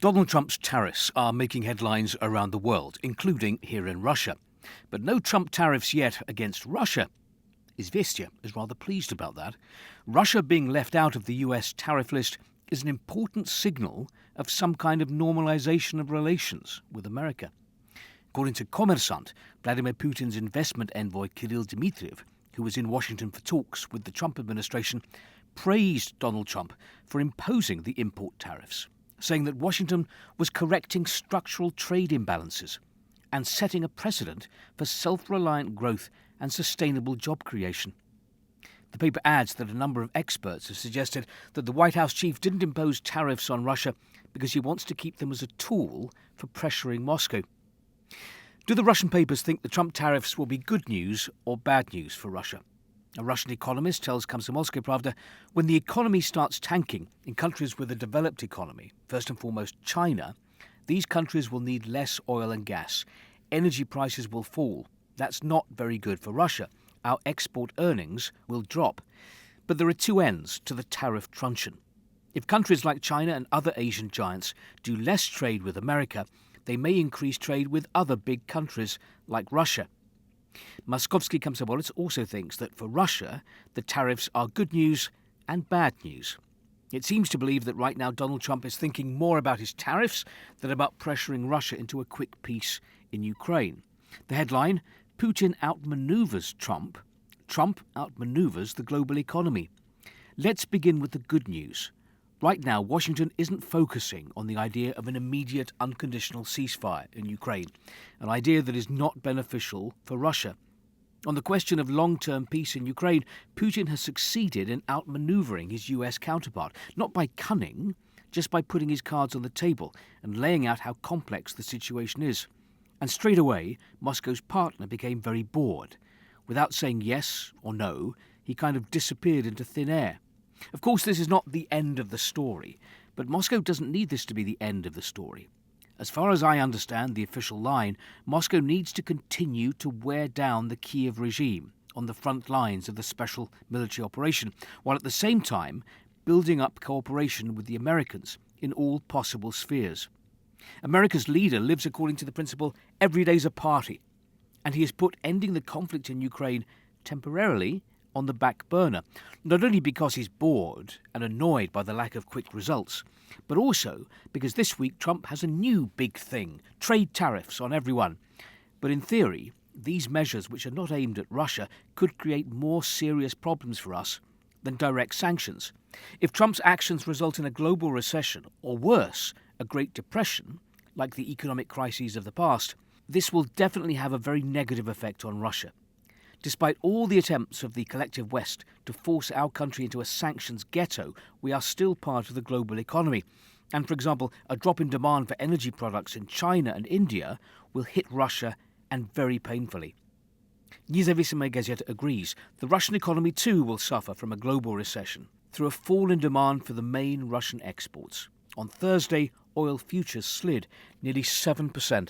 Donald Trump's tariffs are making headlines around the world, including here in Russia. But no Trump tariffs yet against Russia. Izvestia is rather pleased about that. Russia being left out of the US tariff list is an important signal of some kind of normalization of relations with America. According to Kommersant, Vladimir Putin's investment envoy Kirill Dmitriev, who was in Washington for talks with the Trump administration, praised Donald Trump for imposing the import tariffs, saying that Washington was correcting structural trade imbalances and setting a precedent for self-reliant growth and sustainable job creation. The paper adds that a number of experts have suggested that the White House chief didn't impose tariffs on Russia because he wants to keep them as a tool for pressuring Moscow. Do the Russian papers think the Trump tariffs will be good news or bad news for Russia? A Russian economist tells Komsomolskaya Pravda, when the economy starts tanking in countries with a developed economy, first and foremost China, these countries will need less oil and gas. Energy prices will fall. That's not very good for Russia. Our export earnings will drop. But there are two ends to the tariff truncheon. If countries like China and other Asian giants do less trade with America, they may increase trade with other big countries like Russia. Moskovsky Komsomolets also thinks that for Russia, the tariffs are good news and bad news. It seems to believe that right now Donald Trump is thinking more about his tariffs than about pressuring Russia into a quick peace in Ukraine. The headline, Putin outmaneuvers Trump. Trump outmaneuvers the global economy. Let's begin with the good news. Right now, Washington isn't focusing on the idea of an immediate unconditional ceasefire in Ukraine, an idea that is not beneficial for Russia. On the question of long-term peace in Ukraine, Putin has succeeded in outmaneuvering his US counterpart, not by cunning, just by putting his cards on the table and laying out how complex the situation is. And straight away, Moscow's partner became very bored. Without saying yes or no, he kind of disappeared into thin air. Of course, this is not the end of the story, but Moscow doesn't need this to be the end of the story. As far as I understand the official line, Moscow needs to continue to wear down the Kiev regime on the front lines of the special military operation, while at the same time building up cooperation with the Americans in all possible spheres. America's leader lives according to the principle, every day's a party, and he has put ending the conflict in Ukraine temporarily on the back burner, not only because he's bored and annoyed by the lack of quick results, but also because this week Trump has a new big thing, trade tariffs on everyone. But in theory, these measures, which are not aimed at Russia, could create more serious problems for us than direct sanctions. If Trump's actions result in a global recession, or worse, a Great Depression, like the economic crises of the past, this will definitely have a very negative effect on Russia. Despite all the attempts of the collective West to force our country into a sanctions ghetto, we are still part of the global economy. And, for example, a drop in demand for energy products in China and India will hit Russia, and very painfully. Nezavisime Gazeta agrees. The Russian economy too will suffer from a global recession through a fall in demand for the main Russian exports. On Thursday, oil futures slid nearly 7%.